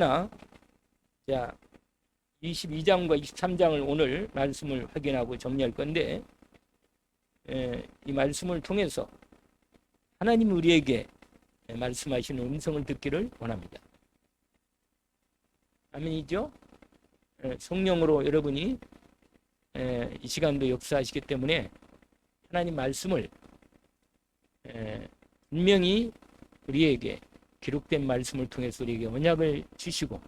자, 22장과 23장을 오늘 말씀을 확인하고 정리할 건데, 이 말씀을 통해서 하나님 우리에게 말씀하시는 음성을 듣기를 원합니다. 아멘이죠? 성령으로 여러분이 이 시간도 역사하시기 때문에 하나님 말씀을 분명히 우리에게 기록된 말씀을 통해서 우리에게 언약을 주시고,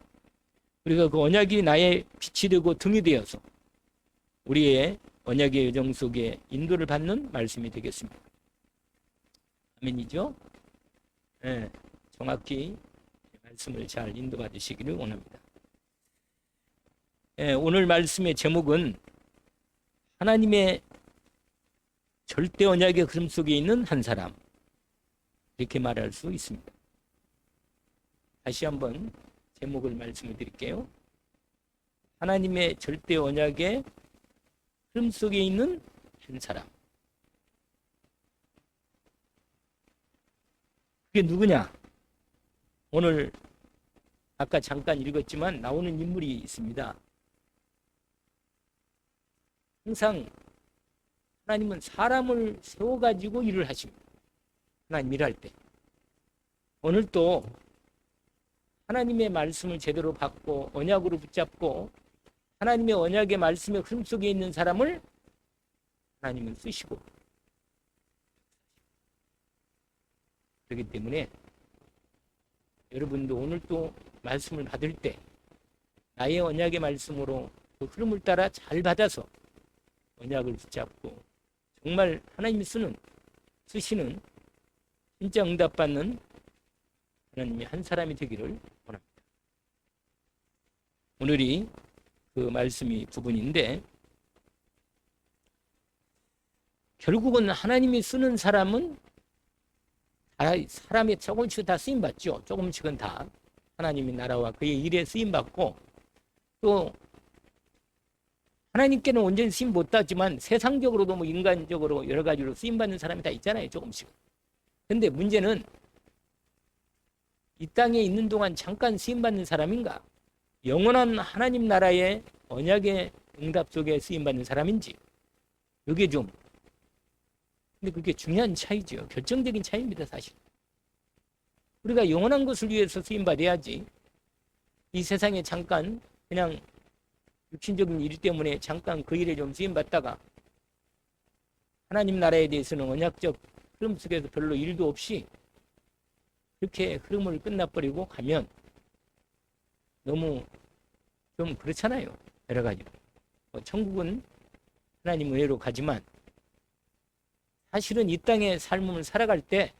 우리가 그 언약이 나의 빛이 되고 등이 되어서 우리의 언약의 여정 속에 인도를 받는 말씀이 되겠습니다. 아멘이죠? 정확히 말씀을 잘 인도받으시기를 원합니다. 오늘 말씀의 제목은 하나님의 절대 언약의 흐름 속에 있는 한 사람, 이렇게 말할 수 있습니다. 다시 한번 제목을 말씀을 드릴게요. 하나님의 절대 언약의 흐름 속에 있는 한 사람. 그게 누구냐? 오늘 아까 잠깐 읽었지만 나오는 인물이 있습니다. 항상 하나님은 사람을 세워가지고 일을 하십니다. 하나님 일할 때. 오늘도 하나님의 말씀을 제대로 받고 언약으로 붙잡고 하나님의 언약의 말씀의 흐름 속에 있는 사람을 하나님은 쓰시고, 그렇기 때문에 여러분도 오늘 또 말씀을 받을 때 나의 언약의 말씀으로 그 흐름을 따라 잘 받아서 언약을 붙잡고 정말 하나님이 쓰시는 진짜 응답받는 하나님의 한 사람이 되기를 원합니다. 오늘이 그 말씀이 부분인데, 결국은 하나님이 쓰는 사람은 사람이 조금씩 다 쓰임받죠. 조금씩은 다 하나님의 나라와 그의 일에 쓰임받고, 또 하나님께는 온전히 쓰임 못하지만 세상적으로도 뭐 인간적으로 여러 가지로 쓰임받는 사람이 다 있잖아요. 조금씩. 근데 문제는 이 땅에 있는 동안 잠깐 쓰임받는 사람인가, 영원한 하나님 나라의 언약의 응답 속에 쓰임받는 사람인지, 이게 좀, 근데 그게 중요한 차이죠. 결정적인 차이입니다. 사실 우리가 영원한 것을 위해서 쓰임받아야지, 이 세상에 잠깐 그냥 육신적인 일 때문에 잠깐 그 일에 좀 쓰임받다가 하나님 나라에 대해서는 언약적 흐름 속에서 별로 일도 없이 그렇게 흐름을 끝나버리고 가면 너무 좀 그렇잖아요. 여러 가지로. 천국은 하나님 은혜로 가지만 사실은 이 땅의 삶을 살아갈 때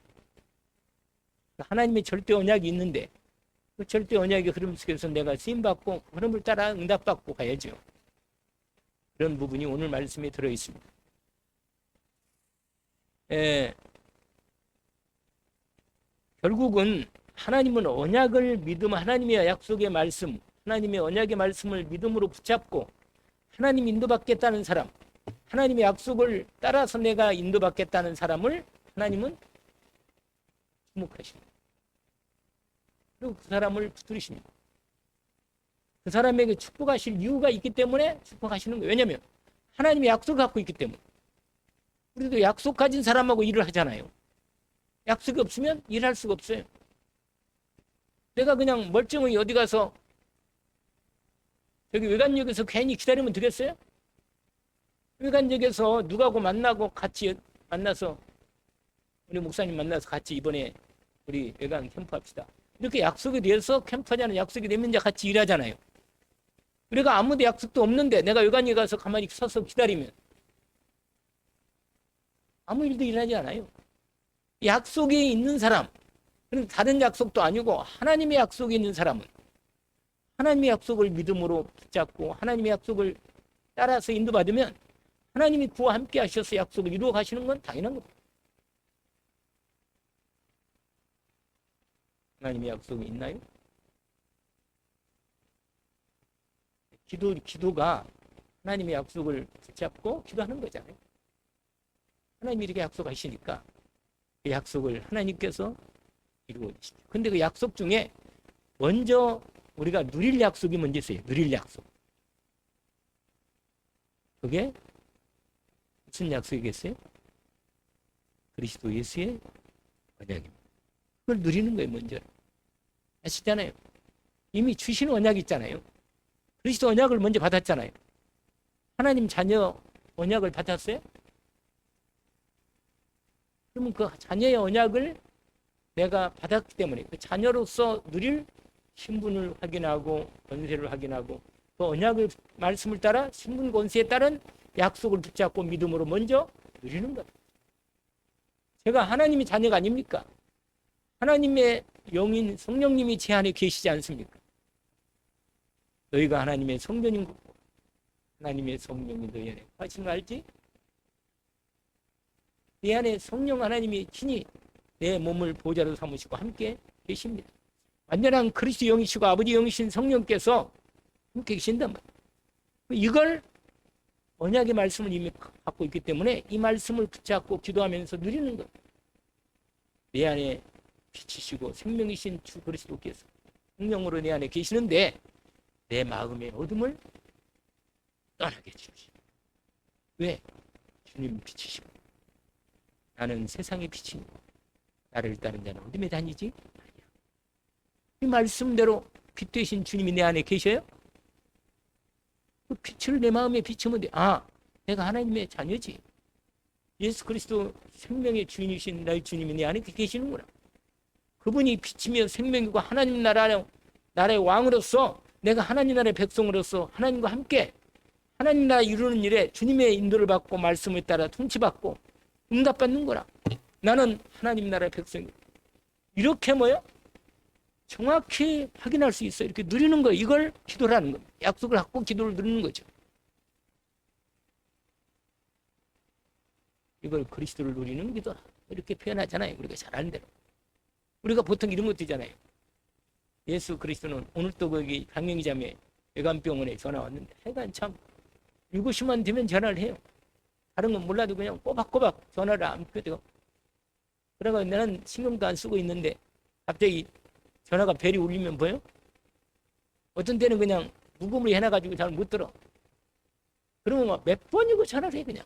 하나님의 절대 언약이 있는데 그 절대 언약의 흐름 속에서 내가 쓰임받고 그 흐름을 따라 응답받고 가야죠. 그런 부분이 오늘 말씀에 들어있습니다. 결국은 하나님은 언약을 믿음, 하나님의 약속의 말씀, 하나님의 언약의 말씀을 믿음으로 붙잡고 하나님 인도받겠다는 사람, 하나님의 약속을 따라서 내가 인도받겠다는 사람을 하나님은 주목하십니다. 그리고 그 사람을 붙들으십니다. 그 사람에게 축복하실 이유가 있기 때문에 축복하시는 거예요. 왜냐하면 하나님의 약속을 갖고 있기 때문에. 우리도 약속 가진 사람하고 일을 하잖아요. 약속이 없으면 일할 수가 없어요. 내가 그냥 멀쩡히 어디 가서 저기 외관역에서 괜히 기다리면 되겠어요? 외관역에서 누구하고 만나고 같이 만나서 우리 목사님 만나서 같이 이번에 우리 외관 캠프 합시다. 이렇게 약속에 대해서 캠프하자는 약속이 되면 이제 같이 일하잖아요. 우리가 아무도 약속도 없는데 내가 외관역에 가서 가만히 서서 기다리면 아무 일도 일하지 않아요. 약속이 있는 사람, 다른 약속도 아니고 하나님의 약속이 있는 사람은 하나님의 약속을 믿음으로 붙잡고 하나님의 약속을 따라서 인도받으면 하나님이 그와 함께 하셔서 약속을 이루어 가시는 건 당연한 겁니다. 하나님의 약속이 있나요? 기도가 하나님의 약속을 붙잡고 기도하는 거잖아요. 하나님이 이렇게 약속하시니까 그 약속을 하나님께서 이루어지시죠. 근데 그 약속 중에 먼저 우리가 누릴 약속이 먼저 있어요. 누릴 약속. 그게 무슨 약속이겠어요? 그리스도 예수의 언약입니다. 그걸 누리는 거예요, 먼저. 아시잖아요. 이미 주신 언약이 있잖아요. 그리스도 언약을 먼저 받았잖아요. 하나님 자녀 언약을 받았어요? 그러면 그 자녀의 언약을 내가 받았기 때문에 그 자녀로서 누릴 신분을 확인하고 권세를 확인하고 그 언약을 말씀을 따라 신분 권세에 따른 약속을 붙잡고 믿음으로 먼저 누리는 것. 제가 하나님의 자녀가 아닙니까? 하나님의 영인 성령님이 제 안에 계시지 않습니까? 너희가 하나님의 성전인 거고 하나님의 성령이 너희 안에 하신 거 알지? 내 안에 성령 하나님이 친히 내 몸을 보좌로 삼으시고 함께 계십니다. 완전한 그리스도 영이시고 아버지 영이신 성령께서 함께 계신단 말이에요. 이걸 언약의 말씀을 이미 갖고 있기 때문에 이 말씀을 붙잡고 기도하면서 누리는 것. 내 안에 빛이시고 생명이신 주 그리스도께서 성령으로 내 안에 계시는데 내 마음의 어둠을 떠나게 해주시오. 왜? 주님 빛이시고 나는 세상의 빛이니 나를 따른 자는 어둠에 다니지? 이 말씀대로 빛 되신 주님이 내 안에 계셔요? 그 빛을 내 마음에 비추면 돼. 아, 내가 하나님의 자녀지. 예수 그리스도 생명의 주인이신 나의 주님이 내 안에 계시는구나. 그분이 빛이며 생명이고 하나님 나라의 왕으로서 내가 하나님 나라의 백성으로서 하나님과 함께 하나님 나라 이루는 일에 주님의 인도를 받고 말씀에 따라 통치받고 응답받는 거라. 나는 하나님 나라의 백성이다. 이렇게 뭐요? 정확히 확인할 수 있어요. 이렇게 누리는 거예요. 이걸 기도라는 거예요. 약속을 갖고 기도를 누리는 거죠. 이걸 그리스도를 누리는 기도라. 이렇게 표현하잖아요. 우리가 잘 아는 대로. 우리가 보통 이런 것도 있잖아요. 예수 그리스도는 오늘도 거기 강영희자매 외관병원에 전화 왔는데 하여간 참 7시만 되면 전화를 해요. 다른 건 몰라도 그냥 꼬박꼬박 전화를 안 펴대고. 그래가 나는 신경도 안 쓰고 있는데 갑자기 전화가 벨이 울리면 뭐예요? 어떤 때는 그냥 무음으로 해놔가지고 잘 못 들어. 그러면 막 몇 번이고 전화를 해 그냥.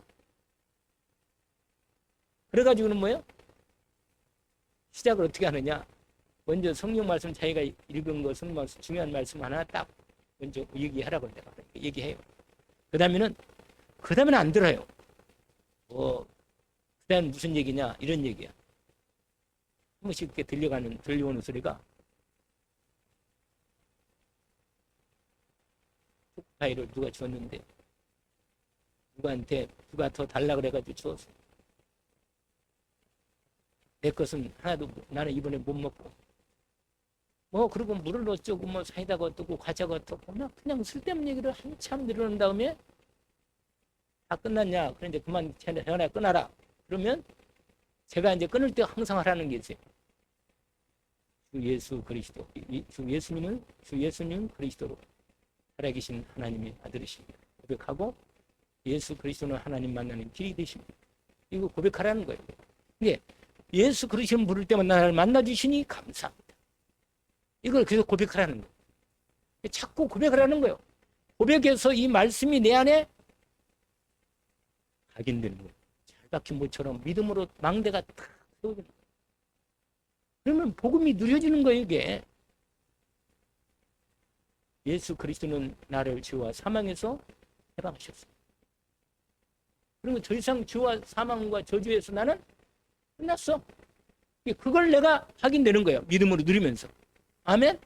그래가지고는 뭐예요? 시작을 어떻게 하느냐? 먼저 성경 말씀 자기가 읽은 것은 중요한 말씀 하나 딱 먼저 얘기하라고 내가 얘기해요. 그 다음에는 안 들어요. 그 다음 무슨 얘기냐? 이런 얘기야. 한 번씩 이렇게 들려오는 소리가 파일을 누가 줬는데 누구한테 누가 더 달라 그래가지고 줬어. 내 것은 하나도 나는 이번에 못 먹고 그리고 물을 어쩌고 사이다가 어떻고 과자가 어떻고 그냥 쓸데없는 얘기를 한참 늘어놓은 다음에 다 끝났냐? 그런데 그만 전화 끊어라. 그러면 제가 이제 끊을 때 항상 하라는 게 있어요. 주 예수 그리스도, 주 예수님 그리스도로 살아계신 하나님의 아들이십니다. 고백하고 예수 그리스도는 하나님 만나는 길이 되십니다. 이거 고백하라는 거예요. 근데 예수 그리스도를 부를 때만 나를 만나주시니 감사합니다. 이걸 계속 고백하라는 거예요. 자꾸 고백하라는 거예요. 고백해서 이 말씀이 내 안에 각인되는 거예요. 잘 박힌 모처럼 믿음으로 망대가 탁 세워지는 거예요. 그러면 복음이 누려지는 거예요, 이게. 예수 그리스도는 나를 죄와 사망에서 해방하셨습니다. 그러면 더 이상 죄와 사망과 저주에서 나는 끝났어. 그걸 내가 확인되는 거예요. 믿음으로 누리면서. 아멘?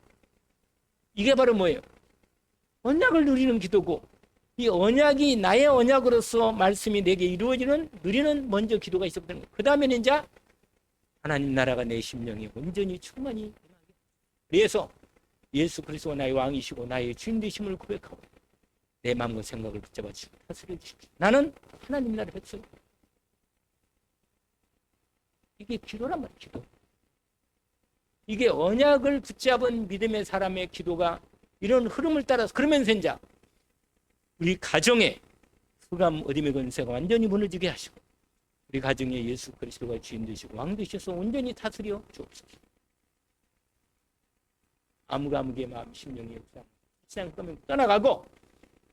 이게 바로 뭐예요? 언약을 누리는 기도고 이 언약이 나의 언약으로서 말씀이 내게 이루어지는 누리는 먼저 기도가 있었던 거예요. 그 다음에는 이제 하나님 나라가 내 심령에 온전히 충만히 그래서 예수 그리스도가 나의 왕이시고 나의 주인 되심을 고백하고 내 마음과 생각을 붙잡아 주시고 다스려 주십시오. 나는 하나님 나라의 백성. 이게 기도란 말이에요. 기도. 이게 언약을 붙잡은 믿음의 사람의 기도가 이런 흐름을 따라서 그러면서 이제 우리 가정에 흑암 어둠의 권세가 완전히 무너지게 하시고 우리 가정에 예수 그리스도가 주인 되시고 왕 되셔서 온전히 다스려 주옵소서. 아무감옥의 마음 심령의 역사 세상 끝면 떠나가고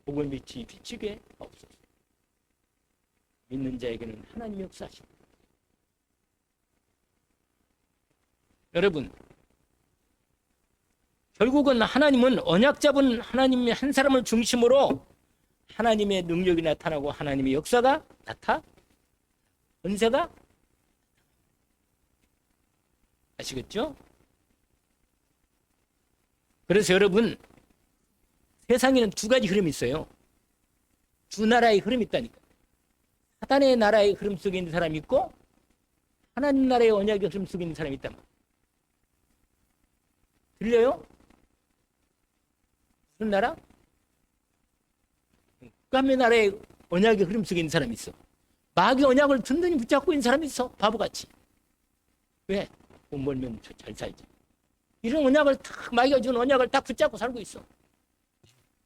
복을 빛이 비치게 없소서. 믿는 자에게는 하나님의 역사하십니다. 여러분, 결국은 하나님은 언약 잡은 하나님의 한 사람을 중심으로 하나님의 능력이 나타나고 하나님의 역사가 권세가 아시겠죠? 그래서 여러분, 세상에는 두 가지 흐름이 있어요. 두 나라의 흐름이 있다니까. 사단의 나라의 흐름 속에 있는 사람이 있고 하나님 나라의 언약의 흐름 속에 있는 사람이 있단 말이에요. 들려요? 무슨 나라? 북한의 나라의 언약의 흐름 속에 있는 사람이 있어. 마귀 언약을 든든히 붙잡고 있는 사람이 있어. 바보같이. 왜? 돈 벌면 잘 살지. 이런 언약을 딱 마귀가 준 언약을 딱 붙잡고 살고 있어.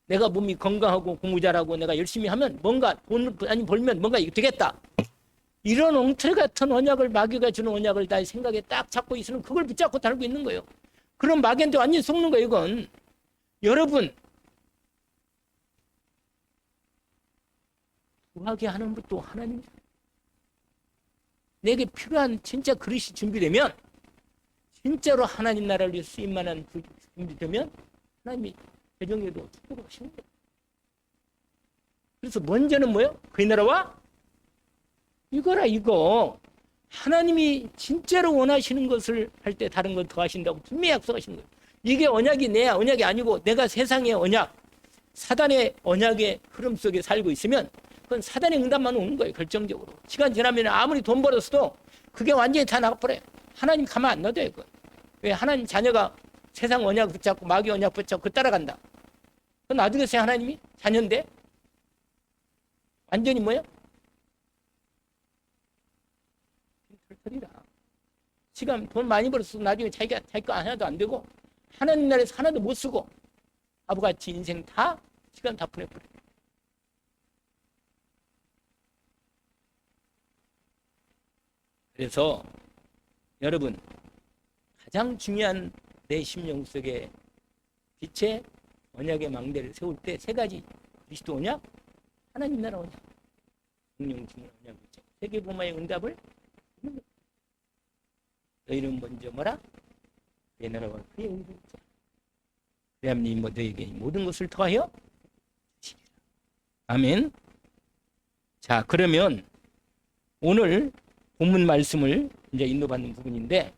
내가 몸이 건강하고 공부 잘하고 내가 열심히 하면 뭔가 돈을 많이 벌면 뭔가 되겠다. 이런 엉터리 같은 언약을 마귀가 주는 언약을 나의 생각에 딱 잡고 있으면 그걸 붙잡고 살고 있는 거예요. 그럼 마귀한테 완전히 속는 거예요. 이건. 여러분, 구하게 하는 것도 하나님. 내게 필요한 진짜 그릇이 준비되면 진짜로 하나님 나라를 위해 쓰임만한 그 준비되면 하나님이 대정에도 축복을 하시는 거예요. 그래서 먼저는 뭐예요? 그의 나라와 이거라 이거. 하나님이 진짜로 원하시는 것을 할 때 다른 걸 더 하신다고 분명히 약속하시는 거예요. 이게 언약이 내 언약이 아니고 내가 세상의 언약, 사단의 언약의 흐름 속에 살고 있으면 그건 사단의 응답만 오는 거예요. 결정적으로. 시간 지나면 아무리 돈 벌었어도 그게 완전히 다 나가버려요. 하나님 가만 안 놔둬요. 그건. 왜? 하나님 자녀가 세상 언약 붙잡고 마귀 언약 붙잡고 따라간다. 그건 놔두겠어요. 하나님이? 자녀인데? 완전히 뭐예요? 털털이라. 시간 돈 많이 벌었어. 나중에 자기 거 하나도 안 되고 하나님 나라에서 하나도 못 쓰고 바보같이 인생 다 시간 다 보내버려요. 그래서 여러분, 가장 중요한 내 심령 속에 빛의 언약의 망대를 세울 때 세 가지. 그리스도 언약, 하나님 나라 언약, 성령 주문 언약. 세계복음화의 응답을 너희는 먼저 뭐라? 내 나라와 그의 의를 구하라. 그리하면 너희에게 모든 것을 더하여 주시리라. 아멘. 자, 그러면 오늘 본문 말씀을 이제 인도받는 부분인데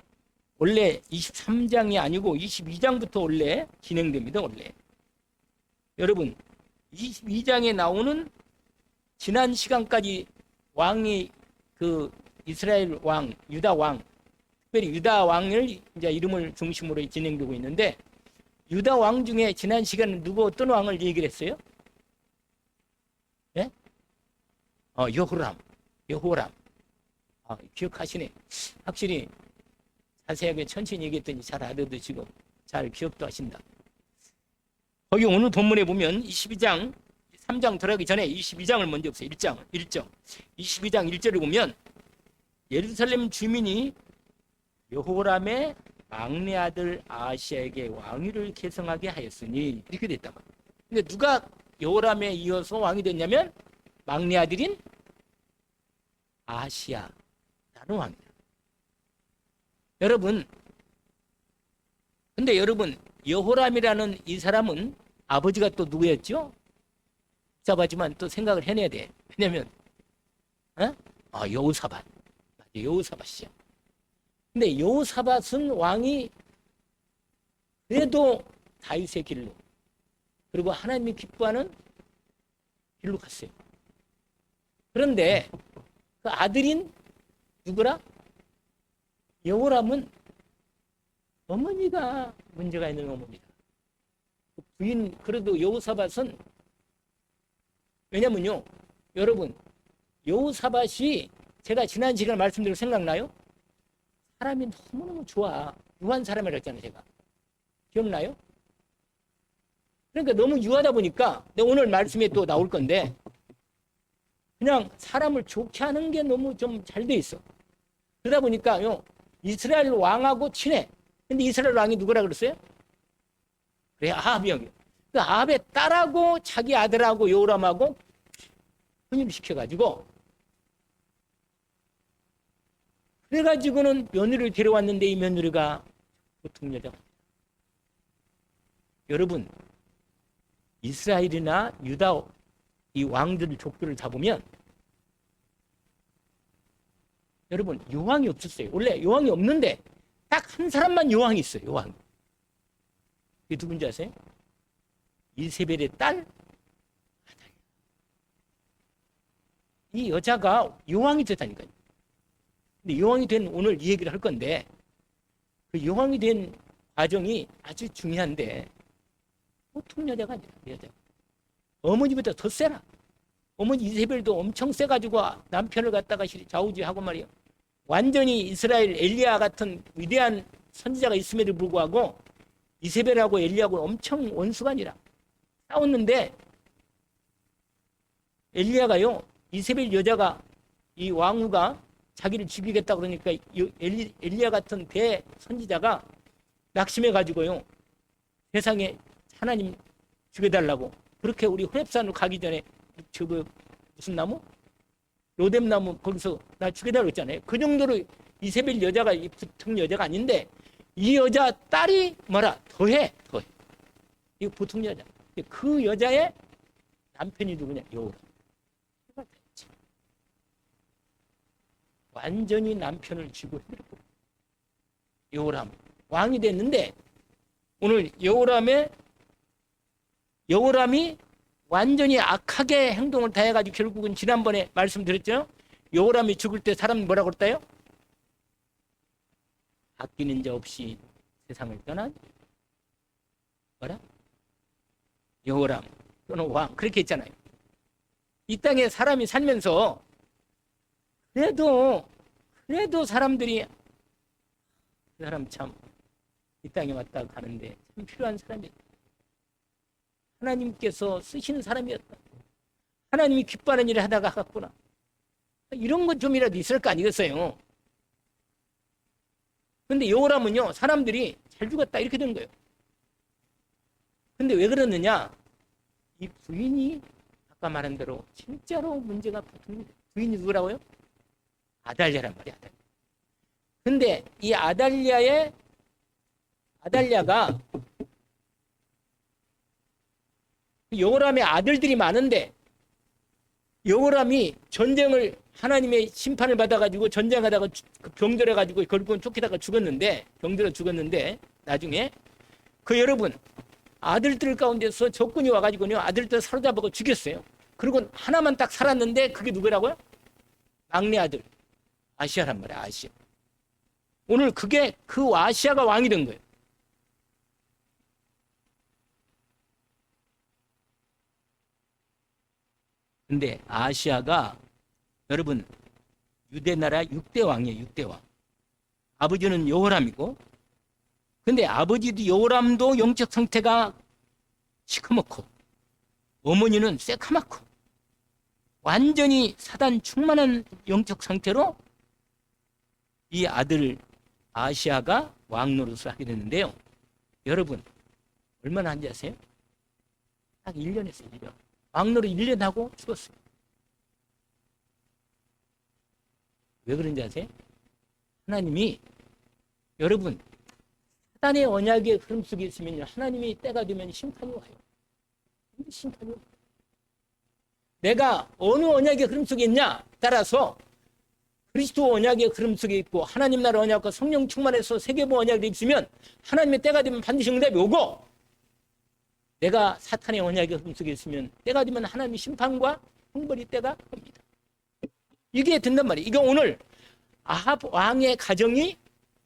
원래 23장이 아니고 22장부터 원래 진행됩니다. 원래 여러분 22장에 나오는 지난 시간까지 왕이 그 이스라엘 왕, 유다 왕, 특별히 유다 왕을 이제 이름을 중심으로 진행되고 있는데 유다 왕 중에 지난 시간에 누구 어떤 왕을 얘기를 했어요? 예? 여호람. 기억하시네. 확실히 자세하게 천천히 얘기했더니 잘 알아듣으시고 잘 기억도 하신다. 거기 오늘 본문에 보면 22장 3장 들어가기 전에 22장을 먼저 보세요. 1장 22장 1절을 보면 예루살렘 주민이 여호람의 막내 아들 아하시아에게 왕위를 계승하게 하였으니 이렇게 됐단 말이에요. 근데 누가 여호람에 이어서 왕이 됐냐면 막내 아들인 아하시아라는 왕이에요. 여러분, 근데 여러분 여호람이라는 이 사람은 아버지가 또 누구였죠? 복잡하지만 또 생각을 해내야 돼. 왜냐면 여호사밧. 여호사밧이야. 근데 여호사밧은 왕이 그래도 다윗의 길로 그리고 하나님이 기뻐하는 길로 갔어요. 그런데 그 아들인 누구라? 여호람은 어머니가 문제가 있는 어머니다. 그 부인 그래도 여호사밧은 왜냐면요, 여러분 여호사밧이 제가 지난 시간에 말씀드린 생각나요? 사람이 너무너무 좋아. 유한 사람이라고 했잖아요. 제가 기억나요? 그러니까 너무 유하다 보니까 오늘 말씀에 또 나올 건데 그냥 사람을 좋게 하는 게 너무 좀 잘 돼 있어. 그러다 보니까요 이스라엘 왕하고 친해. 근데 이스라엘 왕이 누구라 그랬어요? 그래 아합이 여기. 그 아합의 딸하고 자기 아들하고 여호람하고 혼인시켜가지고 그래가지고는 며느리를 데려왔는데 이 며느리가 보통 여자가. 여러분 이스라엘이나 유다 이 왕들 족들을 잡으면 여러분 여왕이 없었어요. 원래 여왕이 없는데 딱 한 사람만 여왕이 있어요. 여왕. 이게 누군지 아세요? 이세벨의 딸 아달랴. 이 여자가 여왕이 됐다니까요. 근데 여왕이 된 오늘 이 얘기를 할 건데 그 여왕이 된 과정이 아주 중요한데 보통 여자가 아니라 여자. 어머니보다 더 세라. 어머니 이세벨도 엄청 세가지고 남편을 갖다가 좌우지하고 말이에요. 완전히 이스라엘 엘리야 같은 위대한 선지자가 있음에도 불구하고 이세벨하고 엘리야하고 엄청 원수가 아니라 싸웠는데 엘리야가요 이세벨 여자가 이 왕후가 자기를 죽이겠다 그러니까 엘리야 같은 대선지자가 낙심해 가지고요 세상에 하나님 죽여달라고 그렇게 우리 호렙산으로 가기 전에 저거 무슨 나무? 로뎀나무 거기서 나 죽여달라고 했잖아요. 그 정도로 이세벨 여자가 보통 여자가 아닌데 이 여자 딸이 뭐라 더해. 이거 보통 여자. 그 여자의 남편이 누구냐? 여호람. 완전히 남편을 쥐고 흔들고 여호람 왕이 됐는데 오늘 여호람이 완전히 악하게 행동을 다 해가지고 결국은 지난번에 말씀드렸죠. 여호람이 죽을 때 사람이 뭐라고 그랬다요? 아끼는 자 없이 세상을 떠난 뭐라? 여호람 또는 왕 그렇게 했잖아요. 이 땅에 사람이 살면서 그래도 사람들이 그 사람 참 이 땅에 왔다 가는데 참 필요한 사람이었다. 하나님께서 쓰시는 사람이었다. 하나님이 기뻐하는 일을 하다가 갔구나. 이런 것 좀이라도 있을 거 아니겠어요? 근데 여호람은요 사람들이 잘 죽었다 이렇게 된 거예요. 근데 왜 그러느냐? 이 부인이 아까 말한 대로 진짜로 문제가 붙은 부인이 누구라고요? 아달랴란 말이야. 아달랴. 근데 이 아달랴가 여호람의 아들들이 많은데 여호람이 전쟁을 하나님의 심판을 받아가지고 전쟁하다가 병들어가지고 결국은 쫓기다가 죽었는데 병들어 죽었는데 나중에 그 여러분 아들들 가운데서 적군이 와가지고요 아들들 사로잡아서 죽였어요. 그리고 하나만 딱 살았는데 그게 누구라고요? 막내 아들 아시아란 말이야. 아시아. 오늘 그게 그 아시아가 왕이 된 거예요. 근데 아시아가 여러분 유대나라 6대 왕이에요. 6대 왕. 아버지는 여호람이고 근데 아버지도 여호람도 영적 상태가 시커멓고 어머니는 새카맣고 완전히 사단 충만한 영적 상태로 이 아들 아시아가 왕 노릇을 하게 됐는데요. 여러분 얼마나 한지 아세요? 딱 1년 했어요. 1년. 왕 노릇 1년 하고 죽었어요. 왜 그런지 아세요? 하나님이 여러분 사단의 언약의 흐름 속에 있으면 하나님이 때가 되면 심판이 와요. 심판이 와요. 내가 어느 언약의 흐름 속에 있냐 따라서 그리스도 언약의 흐름 속에 있고 하나님 나라 언약과 성령 충만해서 세계보 언약이 있으면 하나님의 때가 되면 반드시 응답이 오고 내가 사탄의 언약의 흐름 속에 있으면 때가 되면 하나님의 심판과 형벌이 때가 옵니다. 이게 된단 말이에요. 이거 오늘 아합 왕의 가정이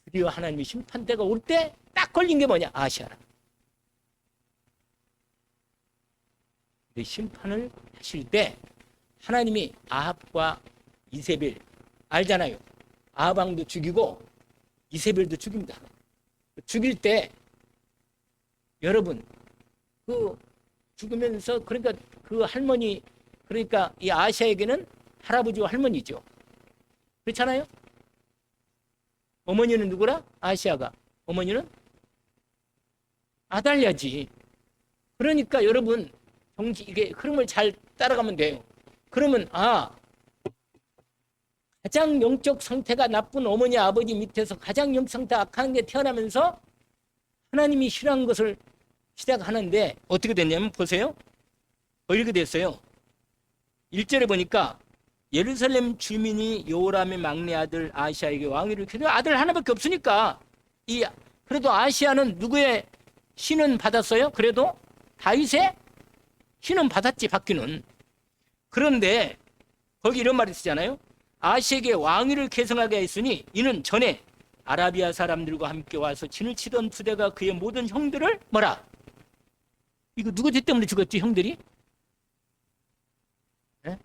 드디어 하나님의 심판 때가 올 때 딱 걸린 게 뭐냐? 아시아라. 근데 심판을 하실 때 하나님이 아합과 이세벨 알잖아요. 아합 왕도 죽이고 이세벨도 죽입니다. 죽일 때 여러분 그 죽으면서 그러니까 그 할머니 그러니까 이 아시아에게는 할아버지와 할머니죠. 그렇잖아요. 어머니는 누구라? 아시아가. 어머니는 아달랴지. 그러니까 여러분 이게 흐름을 잘 따라가면 돼요. 그러면 가장 영적 상태가 나쁜 어머니 아버지 밑에서 가장 영적 상태 악한 게 태어나면서 하나님이 싫어하는 것을 시작하는데 어떻게 됐냐면 보세요. 이렇게 됐어요. 1절에 보니까 예루살렘 주민이 요람의 막내 아들 아시아에게 왕위를 켜도 아들 하나밖에 없으니까 그래도 아시아는 누구의 신은 받았어요? 그래도 다윗의 신은 받았지, 받기는. 그런데 거기 이런 말이 쓰잖아요. 아시에게 왕위를 계승하게 했으니 이는 전에 아라비아 사람들과 함께 와서 진을 치던 부대가 그의 모든 형들을 뭐라? 이거 누구 죄 때문에 죽었지, 형들이? 네?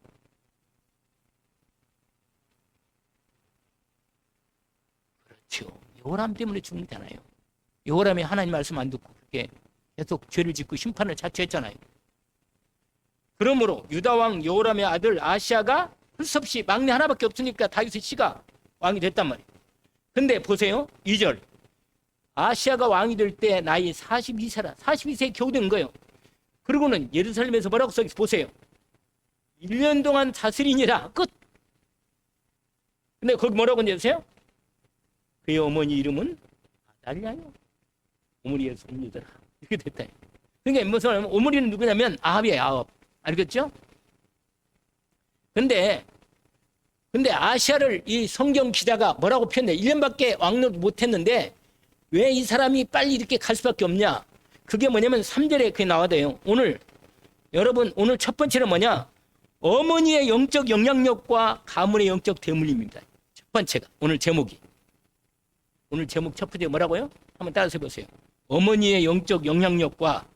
그렇죠. 요람 때문에 죽는잖아요. 요람이 하나님 말씀 안 듣고 그렇게 계속 죄를 짓고 심판을 자초했잖아요. 그러므로 유다왕 요람의 아들 아시아가 할 수 없이 막내 하나밖에 없으니까 다윗의 씨가 왕이 됐단 말이에요. 근데 보세요. 2절. 아시아가 왕이 될 때 나이 42세라. 42세 겨우 된 거예요. 그리고는 예루살렘에서 뭐라고 써있어 보세요. 1년 동안 다스리니라. 끝. 근데 거기 뭐라고 써있어요? 그의 어머니 이름은 아달랴요. 오므리의 손녀더라. 이렇게 됐다. 그러니까 무슨 말이냐면 오므리는 누구냐면 아합이에요. 아합. 알겠죠? 근데 아시아를 이 성경 기자가 뭐라고 표현해? 1년밖에 왕노 못했는데 왜 이 사람이 빨리 이렇게 갈 수밖에 없냐? 그게 뭐냐면 3절에 그게 나와요. 여러분 오늘 첫 번째는 뭐냐? 어머니의 영적 영향력과 가문의 영적 대물림입니다. 첫 번째가 오늘 제목이. 오늘 제목 첫 번째 뭐라고요? 한번 따라서 해보세요. 어머니의 영적 영향력과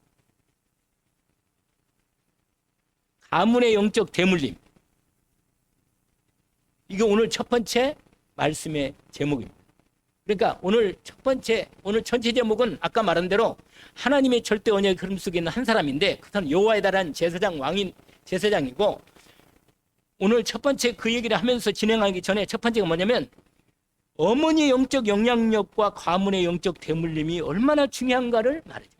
가문의 영적 대물림. 이게 오늘 첫 번째 말씀의 제목입니다. 그러니까 오늘 전체 제목은 아까 말한 대로 하나님의 절대 언약의 흐름 속에 있는 한 사람인데 그 사람은 여호와에 달한 제사장 왕인 제사장이고 오늘 첫 번째 그 얘기를 하면서 진행하기 전에 첫 번째가 뭐냐면 어머니의 영적 영향력과 가문의 영적 대물림이 얼마나 중요한가를 말해줍니다.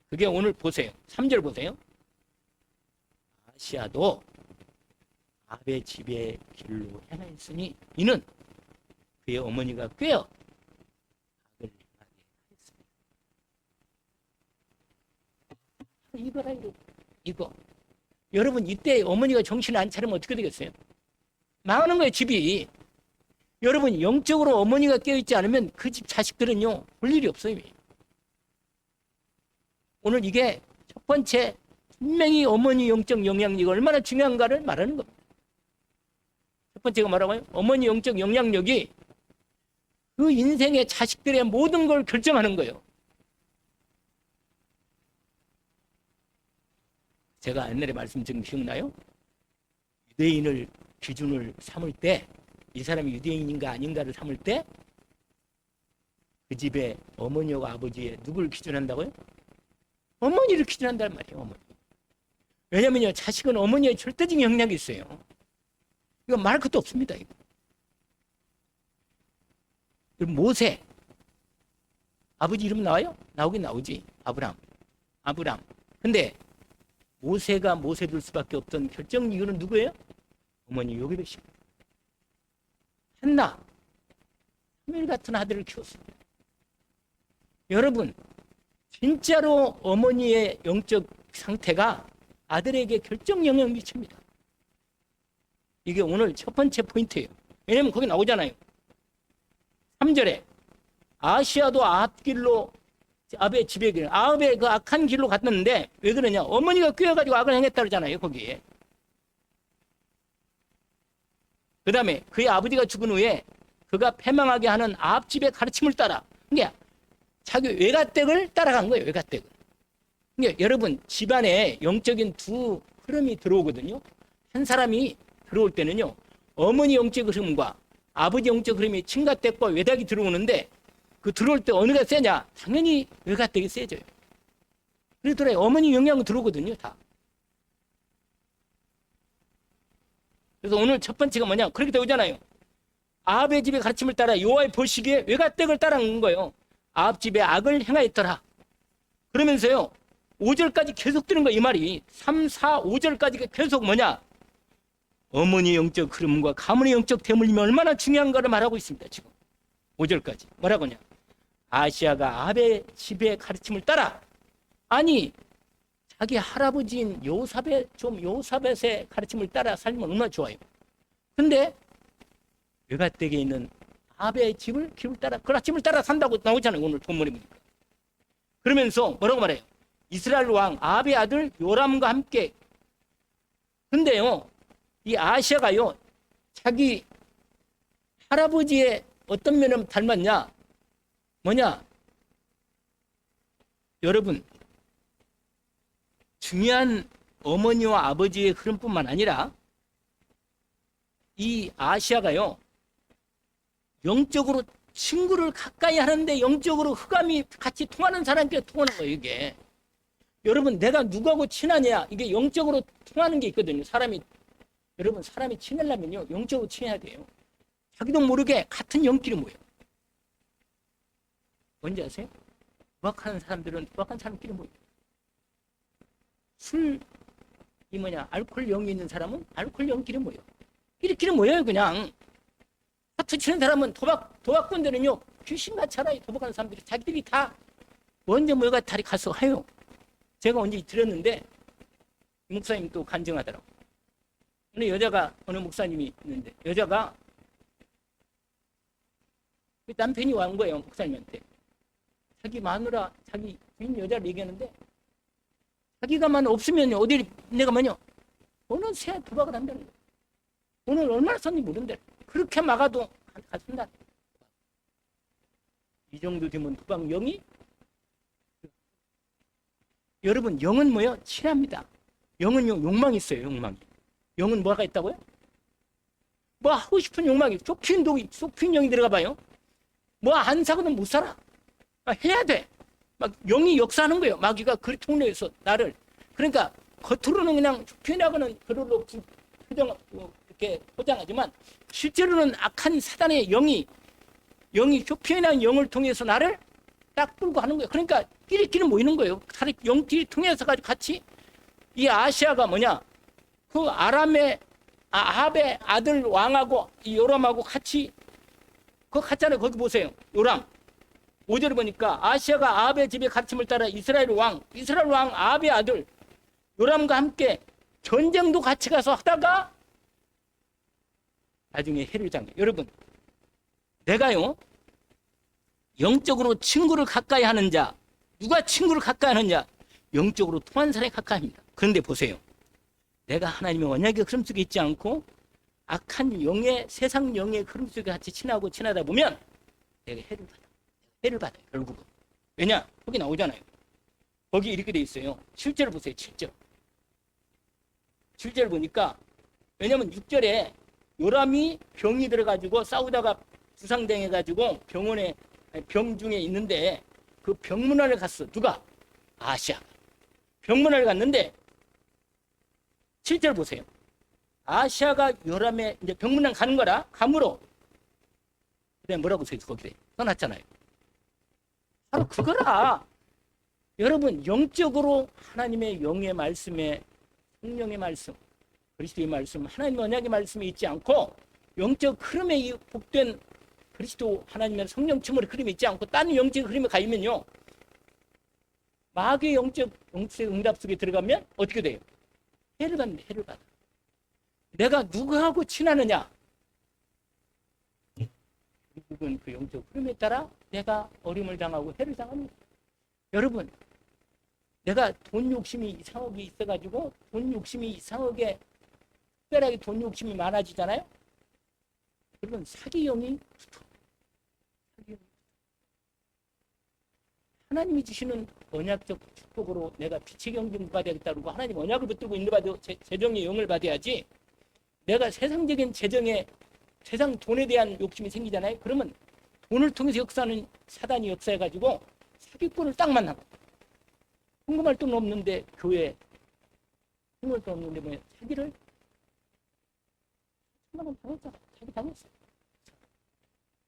그게 오늘 보세요. 3절 보세요. 아시아도 아합의 집의 길로 행하였으니 이는 그의 어머니가 꾀어 악을 행하게 하였습니다. 이거라 이거. 여러분 이때 어머니가 정신을 안 차리면 어떻게 되겠어요? 망하는 거예요 집이. 여러분 영적으로 어머니가 깨어있지 않으면 그 집 자식들은요 볼 일이 없어요. 오늘 이게 첫 번째 분명히 어머니 영적 영향력이 얼마나 중요한가를 말하는 겁니다. 첫 번째가 뭐라고요? 어머니 영적 영향력이 그 인생의 자식들의 모든 걸 결정하는 거예요. 제가 옛날에 말씀드린 기억나요? 유대인을 기준을 삼을 때 이 사람이 유대인인가 아닌가를 삼을 때 그 집의 어머니와 아버지의 누굴 기준한다고요? 어머니를 기준한단 말이에요. 어머니. 왜냐면요 자식은 어머니의 절대적인 영향이 있어요. 이거 말할 것도 없습니다. 이거. 모세 아버지 이름 나와요? 나오긴 나오지. 아브람. 근데 모세가 모세 될 수밖에 없던 결정 이유는 누구예요? 어머니 요게벳입니다. 한나 사무엘 같은 아들을 키웠습니다. 여러분 진짜로 어머니의 영적 상태가 아들에게 결정 영향을 미칩니다. 이게 오늘 첫 번째 포인트예요. 왜냐면 거기 나오잖아요. 3절에 아시아도 아합의 집에 길, 아합의 그 악한 길로 갔는데 왜 그러냐? 어머니가 꾀어가지고 악을 행했다 그러잖아요. 거기에. 그 다음에 그의 아버지가 죽은 후에 그가 패망하게 하는 아합 집의 가르침을 따라. 그러니까 자기 외가댁을 따라간 거예요. 외가댁을. 그러니까 여러분 집안에 영적인 두 흐름이 들어오거든요. 한 사람이 들어올 때는요. 어머니 영적 흐름과 아버지 영적 흐름이 친가댁과 외닥이 들어오는데 그 들어올 때 어느가 세냐? 당연히 외가댁이 세져요. 그러더라고요. 어머니 영향은 들어오거든요. 다. 그래서 오늘 첫 번째가 뭐냐? 그렇게 되오잖아요. 아합의 집의 가르침을 따라 여호와의 보시기에 외가댁을 따라간 거예요. 아합 집에 악을 행하였더라. 그러면서요. 5절까지 계속 드는 거 이 말이. 3, 4, 5절까지 계속 뭐냐? 어머니의 영적 흐름과 가문의 영적 대물림이 얼마나 중요한가를 말하고 있습니다. 지금 5절까지 뭐라고 하냐? 아시아가 아베 집의 가르침을 따라, 아니 자기 할아버지인 요사벳의 가르침을 따라 살면 얼마나 좋아요. 근데 외갓댁에 있는 아베의 집을 따라, 가르침을 따라 산다고 나오잖아요. 오늘 본문에 보니까. 그러면서 뭐라고 말해요? 이스라엘 왕 아베의 아들 요람과 함께. 근데요, 이 아시아가요, 자기 할아버지의 어떤 면을 닮았냐? 뭐냐? 여러분, 중요한 어머니와 아버지의 흐름뿐만 아니라 이 아시아가요, 영적으로 친구를 가까이 하는데 영적으로 흑암이 같이 통하는 사람끼리 통하는 거예요, 이게. 여러분, 내가 누구하고 친하냐, 이게 영적으로 통하는 게 있거든요. 여러분, 사람이 친하려면요, 영적으로 친해야 돼요. 자기도 모르게 같은 영끼리 모여요. 뭔지 아세요? 도박하는 사람들은 도박하는 사람끼리 모여요. 알코올 영이 있는 사람은 알코올 영끼리 모여요. 끼리끼리 모여요, 그냥. 하트 치는 사람은 도박꾼들은요, 귀신같이 알아요. 도박하는 사람들이 자기들이 다 먼저 모여가 다리 가서 해요. 제가 언제 들었는데 이 목사님 또 간증하더라고. 어느 목사님이 있는데, 여자가 남편이 온 거예요, 목사님한테. 자기 마누라, 자기 주인 여자를 얘기하는데, 자기가만 없으면 어디 내가 어느 새 도박을 한다는 거예요. 오늘 얼마나 썼는지 모른대. 그렇게 막아도 간다. 이 정도 되면 도박 영이, 여러분, 영은 뭐예요? 친합니다. 영은요, 욕망이 있어요. 영은 뭐가 있다고요? 뭐 하고 싶은 욕망이, 좁힌 영이 들어가 봐요. 뭐 안 사고는 못 살아. 해야 돼. 막 영이 역사하는 거예요. 마귀가 그 통로에서 나를. 그러니까 겉으로는 그냥 좁혀나가는 그걸로 이렇게 포장하지만, 실제로는 악한 사단의 영이 좁혀나가는 영을 통해서 나를 딱 끌고 하는 거예요. 그러니까 끼리끼리 모이는 거예요. 영끼리 통해서 같이. 이 아시아가 그 아합의 아들 왕하고 이 요람하고 같이 그거 갔잖아요. 거기 보세요. 요람 5절에 보니까 아시아가 아합의 집의 가르침을 따라 이스라엘 왕 아합의 아들 요람과 함께 전쟁도 같이 가서 하다가 나중에 해를 당해요. 여러분, 내가요, 영적으로 친구를 가까이 하는 자, 누가 친구를 가까이 하느냐? 영적으로 통한 사람이 가까이 합니다. 그런데 보세요. 내가 하나님의 언약의 흐름 속에 있지 않고 악한 세상 영의 흐름 속에 같이 친하다 보면 내가 해를 받아요, 결국은. 왜냐? 거기 나오잖아요. 거기 이렇게 돼 있어요. 7절 보세요, 7절. 7절 보니까, 왜냐면 6절에 요람이 병이 들어가지고 싸우다가 부상당해가지고 병 중에 있는데, 그 병문안을 갔어. 누가? 아시아. 병문안을 갔는데 7절 보세요. 아시아가 요람의 이제 병문안 가는 거라 감으로. 그래, 뭐라고 거기에 써놨잖아요. 바로 그거라. 여러분, 영적으로 하나님의 영의 말씀에, 성령의 말씀, 그리스도의 말씀, 하나님의 언약의 말씀이 있지 않고 영적 흐름에 이 복된 그리스도 하나님의 성령 층으로 흐름이 있지 않고 다른 영적 흐름에 가면요, 마귀의 영적 응답 속에 들어가면 어떻게 돼요? 해를 받아. 내가 누구하고 친하느냐? 결국은 그 영적 흐름에 따라 내가 어려움을 당하고 해를 당합니다. 여러분, 내가 돈 욕심이 이상하게 있어가지고 특별하게 돈 욕심이 많아지잖아요. 그러면 사기형이 붙어. 하나님이 주시는 언약적 축복으로 내가 빛의 경쟁을 받아야겠다 그러고 하나님 언약을 붙들고 인도받아 재정의 영을 받아야지, 내가 세상적인 세상 돈에 대한 욕심이 생기잖아요. 그러면 돈을 통해서 역사하는 사단이 역사해가지고 사기꾼을 딱 만나고, 궁금할 돈 없는데 교회, 궁금할 돈 없는데 뭐야, 사기를 1,000만 원 당했잖아. 사기 당했어.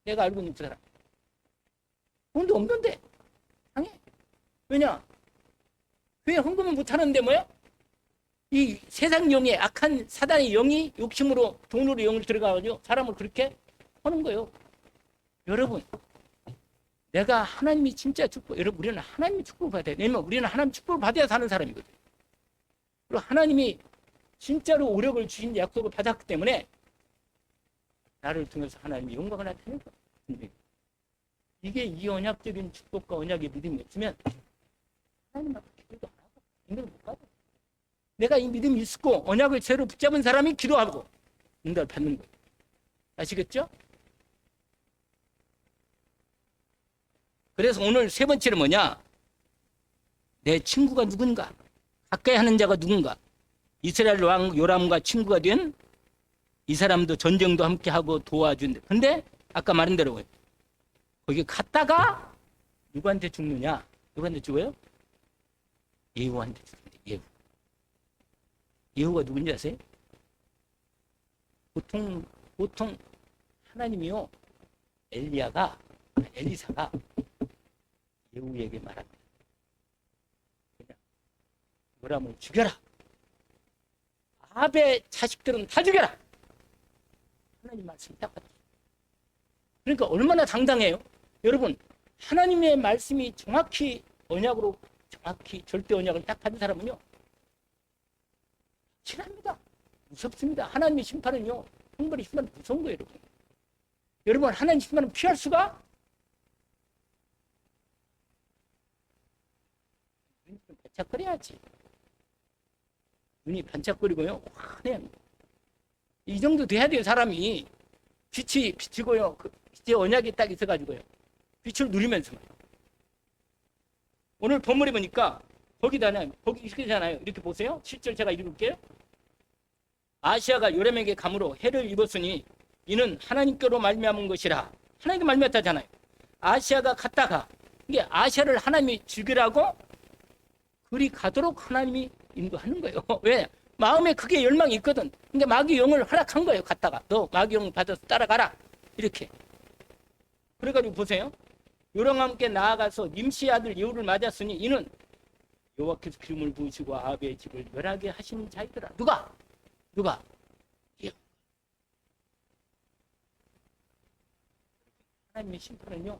내가 알고 있는 그 사람. 돈도 없는데 당해. 왜냐? 왜 헌금을 못하는데 뭐야? 이 세상 영의 악한 사단의 영이 욕심으로 돈으로 영을 들어가가지고 사람을 그렇게 하는 거예요. 여러분, 내가 하나님이 진짜 축복, 여러분 우리는 하나님의 축복을 받아야 돼. 왜냐면 우리는 하나님 축복을 받아야 사는 사람이거든. 그리고 하나님이 진짜로 오력을 주신 약속을 받았기 때문에 나를 통해서 하나님이 영광을 나타낼 거야. 이게 이 언약적인 축복과 언약의 믿음이 없으면 하나님 앞에 기도도 안 하고 응답을 못 받아. 내가 이 믿음이 있고 언약을 제대로 붙잡은 사람이 기도하고 응답을 받는 거예요. 아시겠죠? 그래서 오늘 세 번째는 뭐냐? 내 친구가 누군가? 가까이 하는 자가 누군가? 이스라엘 왕 요람과 친구가 된 이 사람도 전쟁도 함께 하고 도와준대. 근데 아까 말한 대로 거기 갔다가 누구한테 죽느냐? 누구한테 죽어요? 예후한테 죽는데. 예후. 예후가 누군지 아세요? 보통 하나님이요, 엘리사가 예후에게 말합니다. 그냥 요람을 죽여라. 아합의 자식들은 다 죽여라. 하나님 말씀이 딱 받았어요. 그러니까 얼마나 당당해요. 여러분, 하나님의 말씀이 정확히 언약으로 정확히 절대 언약을 딱 받은 사람은요, 확실합니다. 무섭습니다. 하나님의 심판은요, 형벌의 심판은 무서운 거예요. 여러분, 하나님의 심판은 피할 수가 눈이 반짝거려야지. 눈이 반짝거리고요, 환해야 합니다. 이 정도 돼야 돼요. 사람이 빛이 비치고요, 그 빛의 언약이 딱 있어가지고요, 빛을 누리면서 오늘 본문에 보니까 거기다는 거기 이렇게잖아요. 이렇게 보세요. 7절 제가 읽을게요. 아시아가 요람에게 감으로 해를 입었으니 이는 하나님께로 말미암은 것이라. 하나님께 말미암았다잖아요. 아시아가 갔다가 이게 아시아를 하나님이 죽이라고 그리 가도록 하나님이 인도하는 거예요. 왜? 마음에 그게 열망이 있거든. 근데 마귀 영을 허락한 거예요. 갔다가 너 마귀 영 받아서 따라가라. 이렇게. 그래가지고 보세요. 요람과 함께 나아가서 님시의 아들 예후를 맞았으니 이는 여호와께서 기름을 부으시고 아합의 집을 멸하게 하신 자이더라. 누가? 예후. 하나님의 심판은요,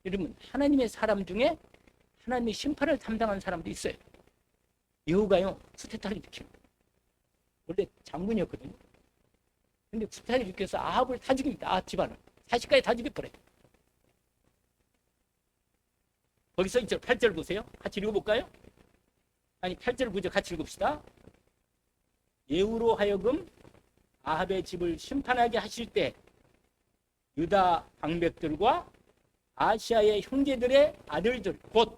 여러분, 하나님의 사람 중에 하나님의 심판을 담당한 사람도 있어요. 예후가요, 쿠데타를 일으킵니다. 원래 장군이었거든요. 근데 쿠데타를 일으켜서 아합을 다 죽입니다. 아합 집안을 40까지 다 죽여버려요. 거기서 1절 8절 보세요. 같이 읽어볼까요? 아니 8절 9절 같이 읽읍시다. 예후로 하여금 아합의 집을 심판하게 하실 때 유다 방백들과 아시아의 형제들의 아들들 곧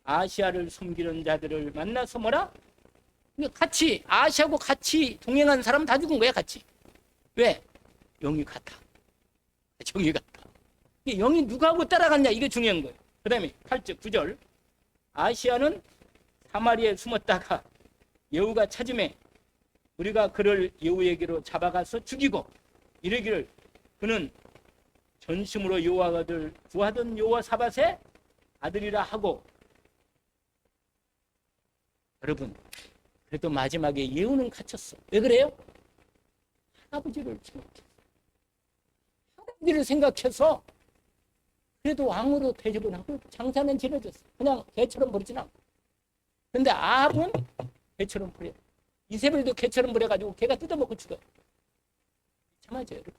아시아를 섬기는 자들을 만나서 뭐라? 같이 아시아하고 같이 동행한 사람 다 죽은 거야. 같이. 왜? 영이 같아. 영이 같아. 영이 누구하고 따라갔냐, 이게 중요한 거예요. 그 다음에 8절 9절 아시아는 사마리아에 숨었다가 예후가 찾음에 우리가 그를 예후에게로 잡아가서 죽이고 이르기를 그는 전심으로 여호와 아들 구하던 여호사밧의 아들이라 하고. 여러분, 그래도 마지막에 예후는 갇혔어. 왜 그래요? 할아버지를 생각해서 그래도 왕으로 대접은 하고 장사는 지내줬어. 그냥 개처럼 버리진 않고. 근데 아합은 개처럼 버려. 이세벨도 개처럼 버려가지고 개가 뜯어먹고 죽어. 참하죠, 여러분.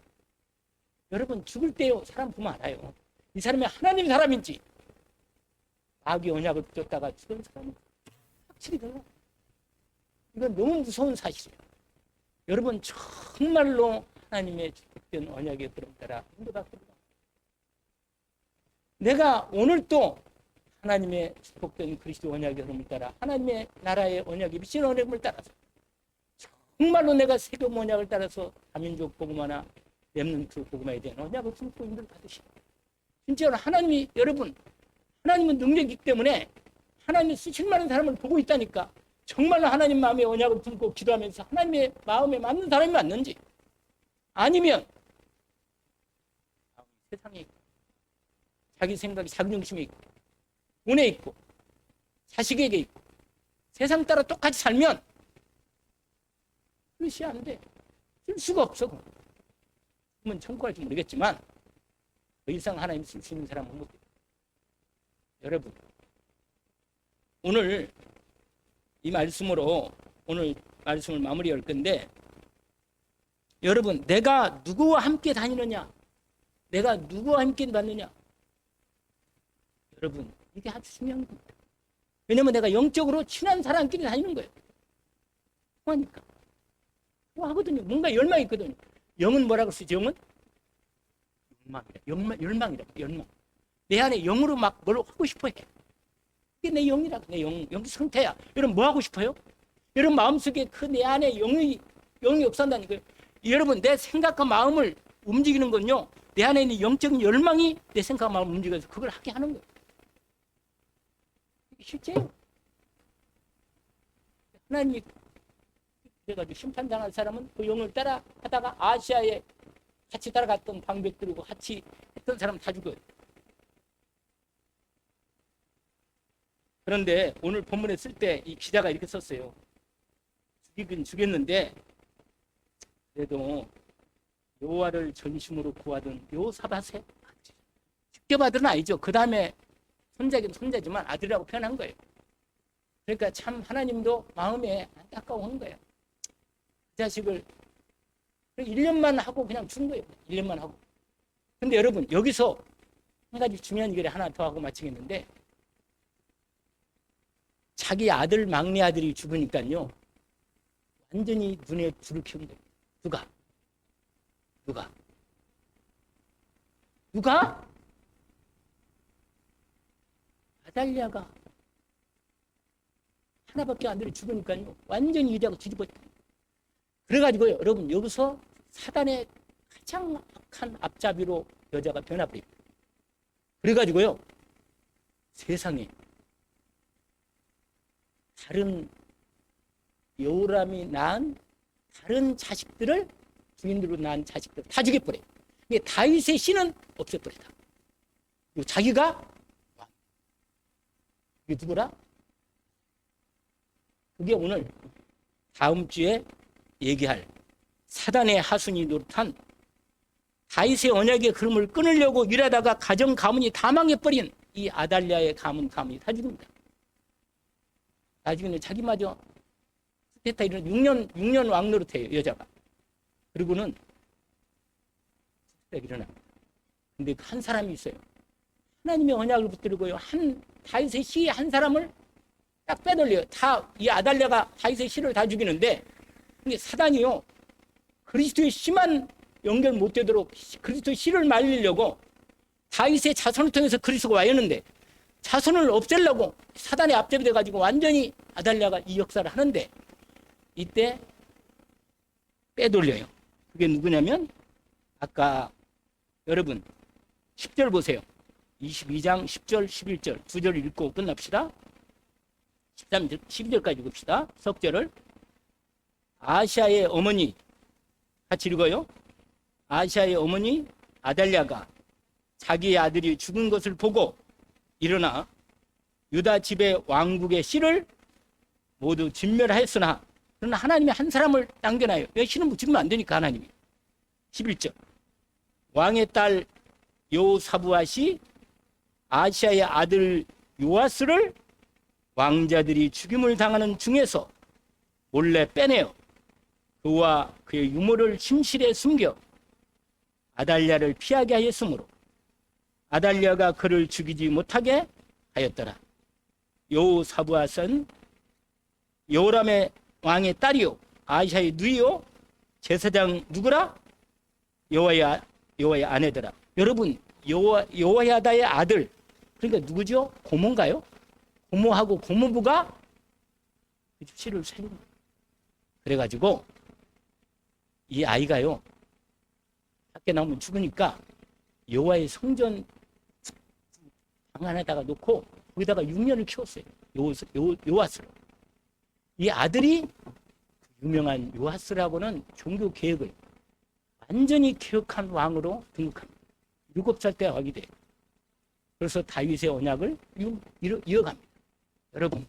여러분, 죽을 때요, 사람 보면 알아요. 이 사람이 하나님 사람인지 마귀 언약을 붙였다가 죽은 사람은 확실히 달라. 이건 너무 무서운 사실이에요. 여러분, 정말로 하나님의 축복된 언약의 흐름 따라 인도받습니다. 내가 오늘 또 하나님의 축복된 그리스도 언약의 흐름을 따라 하나님의 나라의 언약이 미친 언약을 따라서 정말로 내가 세금 언약을 따라서 다민족 복음화나 렘넌트 복음화에 대한 언약을 품고 인도를 받으시고, 진짜로 하나님이, 여러분, 하나님은 능력이기 때문에 하나님이 쓰실 만한 사람을 보고 있다니까. 정말로 하나님 마음의 언약을 품고 기도하면서 하나님의 마음에 맞는 사람이 맞는지, 아니면 세상에 있고 자기 생각이 자기 중심에 있고 돈에 있고 자식에게 있고 세상 따라 똑같이 살면 그것이 안 돼. 쓸 수가 없어. 그러면 천국할지 모르겠지만 더 이상 하나님 쓸 수 있는 사람은 못 돼. 여러분, 오늘 이 말씀으로 오늘 말씀을 마무리할 건데, 여러분, 내가 누구와 함께 다니느냐, 내가 누구와 함께 받느냐, 여러분, 이게 아주 중요한 겁니다. 왜냐면 내가 영적으로 친한 사람끼리 다니는 거예요. 통하니까. 하거든요. 뭔가 열망이 있거든요. 영은 뭐라고 쓰지? 영은? 열망이라. 열망. 내 안에 영으로 막 뭘 하고 싶어 해. 이게 내 영이라고. 내 영 상태야. 여러분, 뭐 하고 싶어요? 여러분 마음속에 그 내 안에 영이 역사한다니까요. 여러분, 내 생각과 마음을 움직이는 건요, 내 안에 있는 영적인 열망이 내 생각과 마음을 움직여서 그걸 하게 하는 거예요. 이게 실제예요. 하나님이 그래가지고 심판당할 사람은 그 영을 따라 하다가 아시아에 같이 따라갔던 방백들이고 같이 했던 사람 다 죽어요. 그런데 오늘 본문에 쓸 때 이 기자가 이렇게 썼어요. 죽이긴 죽였는데 그래도 여호와를 전심으로 구하던 요사밧의 직접 아들은 아니죠. 그 다음에 손자긴 손자지만 아들이라고 표현한 거예요. 그러니까 참 하나님도 마음에 안타까워하는 거예요. 그 자식을 1년만 하고 그냥 준 거예요. 1년만 하고. 근데 여러분, 여기서 한 가지 중요한 얘기를 하나 더 하고 마치겠는데, 자기 아들, 막내 아들이 죽으니까요, 완전히 눈에 불을 켜는 거예요. 누가? 아달랴가 하나밖에 안 되려 죽으니까요, 완전히 이자고 뒤집어져. 그래가지고요, 여러분, 여기서 사단의 가장 악한 앞잡이로 여자가 변화버립니다. 그래가지고요, 세상에 다른 여호람이 낳은 다른 자식들을, 주인으로 낳은 자식들 다 죽여버려요. 이게 다윗의 씨는 없애버리다. 그리고 자기가 이게 누구라? 그게 오늘 다음 주에 얘기할 사단의 하순이 노릇한 다윗의 언약의 흐름을 끊으려고 일하다가 가정 가문이 다 망해버린 이 아달랴의 가문이 다 죽습니다. 나중에는 자기마저 스테타 이런 6년 왕노릇해요, 여자가. 그리고는 스테타 일어나. 근데 한 사람이 있어요. 하나님의 언약을 붙들고요, 한 다윗의 씨 한 사람을 딱 빼돌려요. 다 이 아달랴가 다윗의 씨를 다 죽이는데, 근데 사단이요, 그리스도의 씨만 연결 못 되도록 그리스도의 씨를 말리려고 다윗의 자손을 통해서 그리스도가 와였는데, 자손을 없애려고 사단의 앞잡이 돼가지고 완전히 아달랴가 이 역사를 하는데, 이때 빼돌려요. 그게 누구냐면, 아까 여러분 10절 보세요. 22장 10절 11절 두 절 읽고 끝납시다. 13절 12절까지 읽읍시다. 석절을. 아시아의 어머니, 같이 읽어요. 아시아의 어머니 아달랴가 자기의 아들이 죽은 것을 보고 일어나 유다 집의 왕국의 씨를 모두 진멸하였으나, 그러나 하나님이 한 사람을 남겨놔요. 왜? 씨는 죽으면 안 되니까 하나님이. 11절. 왕의 딸 요사부앗이 아시아의 아들 요아스를 왕자들이 죽임을 당하는 중에서 몰래 빼내어 그와 그의 유모를 침실에 숨겨 아달랴를 피하게 하였으므로 아달랴가 그를 죽이지 못하게 하였더라. 요사부앗은 여호람의 왕의 딸이요 아시아의 누이요 제사장 누구라? 여호와의 아내더라. 여러분, 여호야다의 아들, 그러니까 누구죠? 고모인가요? 고모하고 고모부가 씨를 살린 거예요. 그래가지고 이 아이가요, 밖에 나오면 죽으니까 여호와의 성전 방 안에다가 놓고 거기다가 6년을 키웠어요. 요아스를. 이 아들이 유명한 요아스라고는 종교 계획을 완전히 개혁한 왕으로 등극합니다. 7살 때 왕이 돼요. 그래서 다윗의 언약을 이어갑니다. 여러분,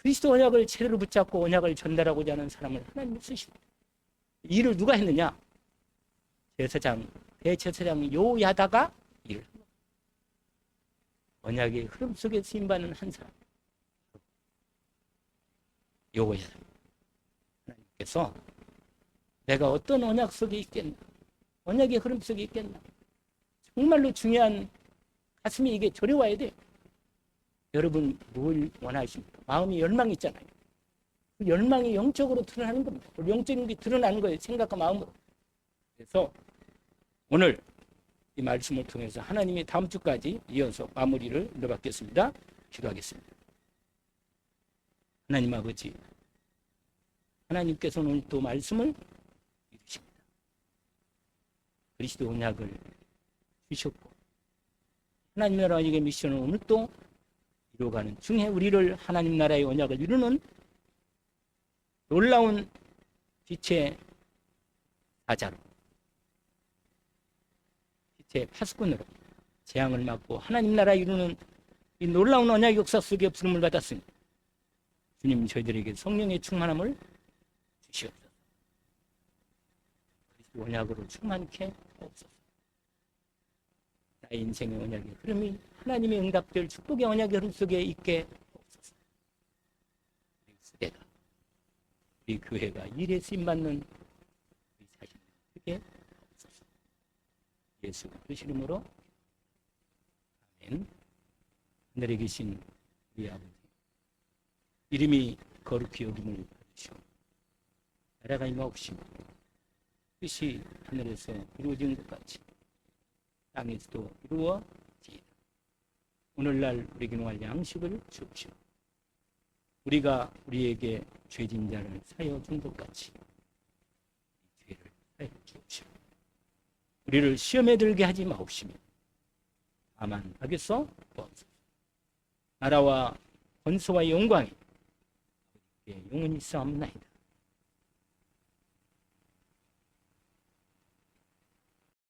그리스도 언약을 제대로 붙잡고 언약을 전달하고자 하는 사람을 하나님이 쓰십니다. 일을 누가 했느냐? 제사장, 대제사장 요야다가 일을 합니다. 언약의 흐름 속에 쓰임받는 한 사람, 요야다. 하나님께서 내가 어떤 언약 속에 있겠나? 언약의 흐름 속에 있겠나? 정말로 중요한 가슴이 이게 저려와야 돼요. 여러분 뭘 원하십니까? 마음이 열망이 있잖아요. 그 열망이 영적으로 드러나는 겁니다. 영적인 게 드러나는 거예요. 생각과 마음으로. 그래서 오늘 이 말씀을 통해서 하나님이 다음 주까지 이어서 마무리를 이뤄받겠습니다. 기도하겠습니다. 하나님 아버지, 하나님께서는 오늘 또 말씀을 이루십니다. 그리스도 언약을 주셨고 하나님 나라의 미션을 오늘 또 이루어가는 중에 우리를 하나님 나라의 언약을 이루는 놀라운 빛의 사자로, 빛의 파수꾼으로 재앙을 막고 하나님 나라 이루는 이 놀라운 언약 역사 속에 부름을 받았으니 주님 저희들에게 성령의 충만함을 주시옵소서. 그리스도 언약으로 충만케 하옵소서. 나의 인생의 언약의 흐름이 하나님의 응답될 축복의 언약의 흐름 속에 있게 없어서 우리 세대가, 우리 교회가 일에 쓰임받는 우리 자신이 크게 없어서 예수 그리스도 이름으로 아멘. 하늘에 계신 우리 아버지, 이름이 거룩히 여김을 받으시고 나라가 임하옵시고 뜻이 하늘에서 이루어진 것 같이 땅에서도 이루어지이다. 오늘날 우리에게 농할 양식을 주옵시오. 우리가 우리에게 죄진 자를 사여 준 것 같이 죄를 사여 주옵시오. 우리를 시험에 들게 하지 마옵시며 다만 하겠어 도옵소서. 나라와 권소와 영광이 아버지께 영원히 싸움나이다.